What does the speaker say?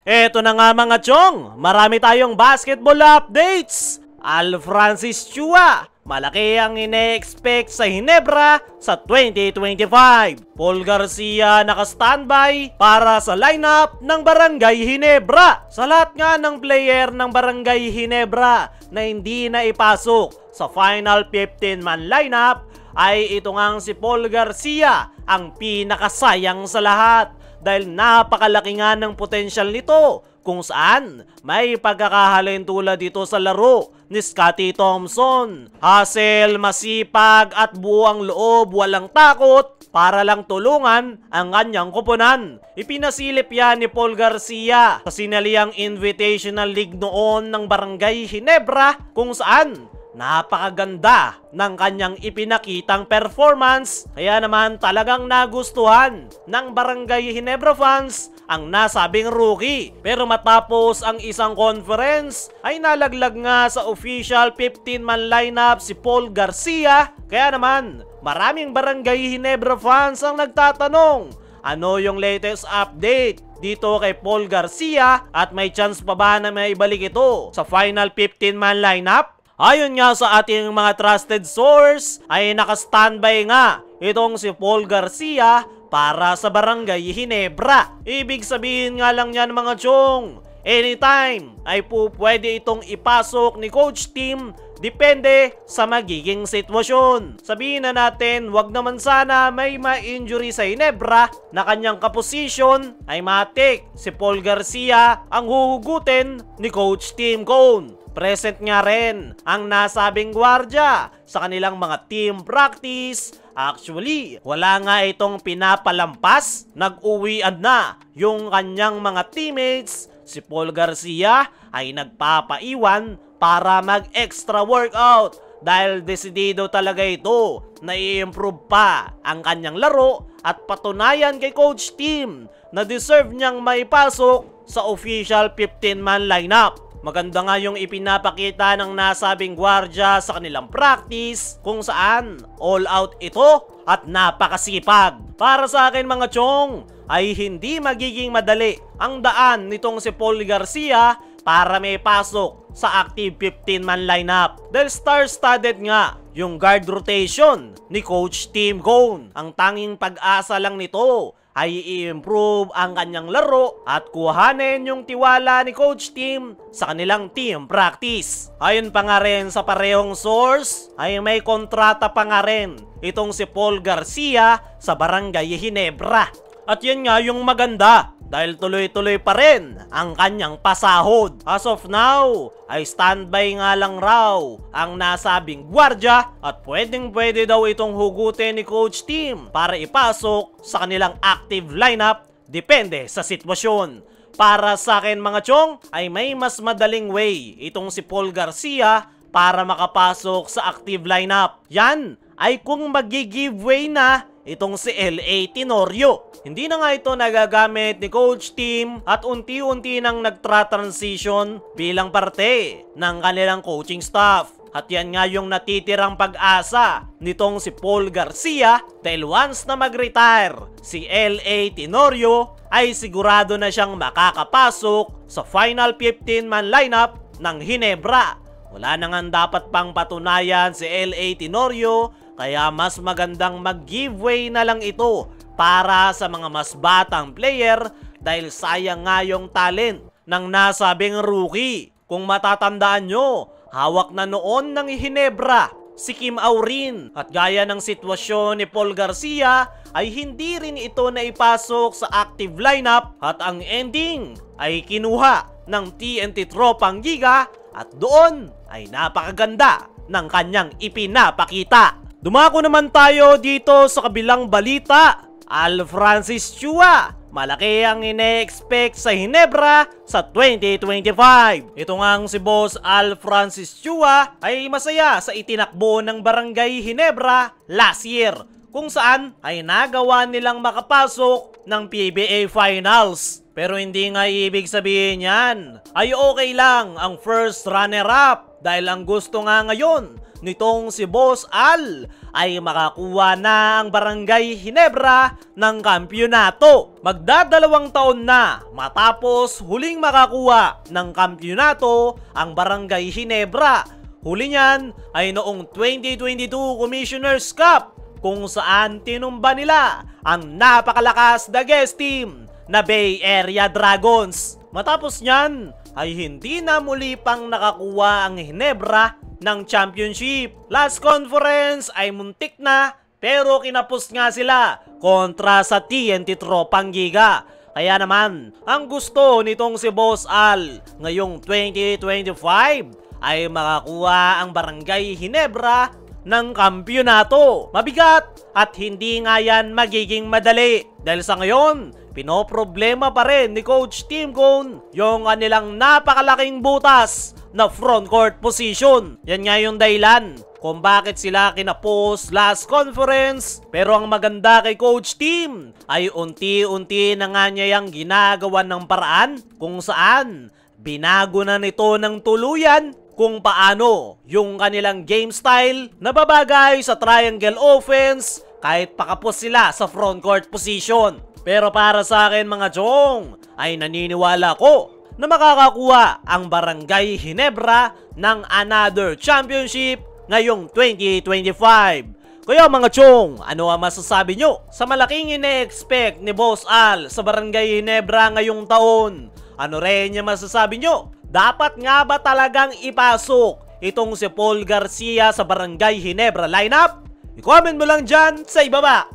Eto na nga mga chong, marami tayong basketball updates. Al Francis Chua, malaki ang ine-expect sa Ginebra sa 2025. Paul Garcia naka-standby para sa lineup ng Barangay Ginebra. Sa lahat nga ng player ng Barangay Ginebra na hindi na ipasok sa final 15-man lineup, ay ito ngang si Paul Garcia ang pinakasayang sa lahat. Dahil napakalaki nga ng potensyal nito kung saan may pagkakahalin tulad dito sa laro ni Scottie Thompson. Hustle, masipag at buwang loob, walang takot para lang tulungan ang kanyang koponan. Ipinasilip yan ni Paul Garcia sa sinaliang Invitational League noon ng Barangay Ginebra kung saan napakaganda ng kanyang ipinakitang performance, kaya naman talagang nagustuhan ng Barangay Ginebra fans ang nasabing rookie. Pero matapos ang isang conference ay nalaglag nga sa official 15-man lineup si Paul Garcia, kaya naman maraming Barangay Ginebra fans ang nagtatanong, ano yung latest update dito kay Paul Garcia at may chance pa ba na may ibalik ito sa final 15-man lineup? Ayon nga sa ating mga trusted source ay naka-standby nga itong si Paul Garcia para sa Barangay Ginebra. Ibig sabihin nga lang yan mga chong, anytime ay pwede itong ipasok ni Coach Tim, depende sa magiging sitwasyon. Sabihin na natin, wag naman sana may ma-injury sa Ginebra na kanyang kaposisyon ay matik si Paul Garcia ang huhugutin ni Coach Tim Cone. Present nga rin ang nasabing gwardya sa kanilang mga team practice. Actually, wala nga itong pinapalampas. Nag-uwian na yung kanyang mga teammates. Si Paul Garcia ay nagpapaiwan para mag-extra workout dahil desidido talaga ito na i-improve pa ang kanyang laro at patunayan kay Coach Tim na deserve niyang maipasok sa official 15-man lineup. Maganda nga yung ipinapakita ng nasabing gwardya sa kanilang practice kung saan all out ito at napakasipag. Para sa akin mga chong ay hindi magiging madali ang daan nitong si Paul Garcia para may pasok sa active 15-man lineup. Dahil star-studded nga yung guard rotation ni Coach Tim Cone. Ang tanging pag-asa lang nito ay i-improve ang kanyang laro at kuhanin yung tiwala ni Coach Tim sa kanilang team practice. Ayon pa nga rin sa parehong source ay may kontrata pa nga rin itong si Paul Garcia sa Barangay Ginebra. At yan nga yung maganda dahil tuloy-tuloy pa rin ang kanyang pasahod. As of now, ay standby nga lang raw ang nasabing gwardya at pwedeng-pwede daw itong hugutin ni Coach Tim para ipasok sa kanilang active lineup depende sa sitwasyon. Para sa akin mga chong ay may mas madaling way itong si Paul Garcia para makapasok sa active lineup. Yan ay kung magi-giveaway na itong si L.A. Tenorio. Hindi na nga ito nagagamit ni Coach Tim at unti-unti nang nagtra-transition bilang parte ng kanilang coaching staff. At yan nga yung natitirang pag-asa nitong si Paul Garcia dahil once na mag-retire si L.A. Tenorio ay sigurado na siyang makakapasok sa final 15-man lineup ng Ginebra. Wala na nga dapat pang patunayan si L.A. Tenorio, kaya mas magandang mag-giveaway na lang ito para sa mga mas batang player dahil sayang nga yung talent ng nasabing rookie. Kung matatandaan nyo, hawak na noon ng Ginebra si Kim Aurin at gaya ng sitwasyon ni Paul Garcia ay hindi rin ito naipasok sa active lineup at ang ending ay kinuha ng TNT Tropang Giga at doon ay napakaganda ng kanyang ipinapakita. Dumako naman tayo dito sa kabilang balita. Al Francis Chua, malaki ang ine-expect sa Ginebra sa 2025. Ito ngang si Boss Al Francis Chua ay masaya sa itinakbo ng Barangay Ginebra last year, kung saan ay nagawa nilang makapasok ng PBA Finals. Pero hindi nga ibig sabihin yan ay okay lang ang first runner-up dahil ang gusto nga ngayon nitong si Boss Al ay makakuha na ang Barangay Ginebra ng kampyonato. Magdadalawang taon na matapos huling makakuha ng kampyonato ang Barangay Ginebra. Huli niyan ay noong 2022 Commissioner's Cup kung saan tinumba nila ang napakalakas na guest team na Bay Area Dragons. Matapos niyan ay hindi na muli pang nakakuha ang Ginebra ng championship. Last conference ay muntik na pero kinapos nga sila kontra sa TNT Tropang Giga. Kaya naman, ang gusto nitong si Boss Al ngayong 2025 ay makakuha ang Barangay Ginebra ng kampyonato. Mabigat at hindi nga yan magiging madali dahil sa ngayon, pinoproblema pa rin ni Coach Tim Cone yung kanilang napakalaking butas na front court position. Yan nga yung dahilan kung bakit sila kinapos last conference. Pero ang maganda kay Coach Tim ay unti-unti na nga niya yung ginagawa ng paraan kung saan binago na nito ng tuluyan kung paano yung kanilang game style na babagay sa triangle offense kahit pakapos sila sa front court position. Pero para sa akin mga chong, ay naniniwala ko na makakakuha ang Barangay Ginebra ng another championship ngayong 2025. Kaya mga chong, ano ang masasabi nyo sa malaking ine-expect ni Boss Al sa Barangay Ginebra ngayong taon? Ano rin yung masasabi nyo? Dapat nga ba talagang ipasok itong si Paul Garcia sa Barangay Ginebra lineup? I-comment mo lang dyan sa ibaba.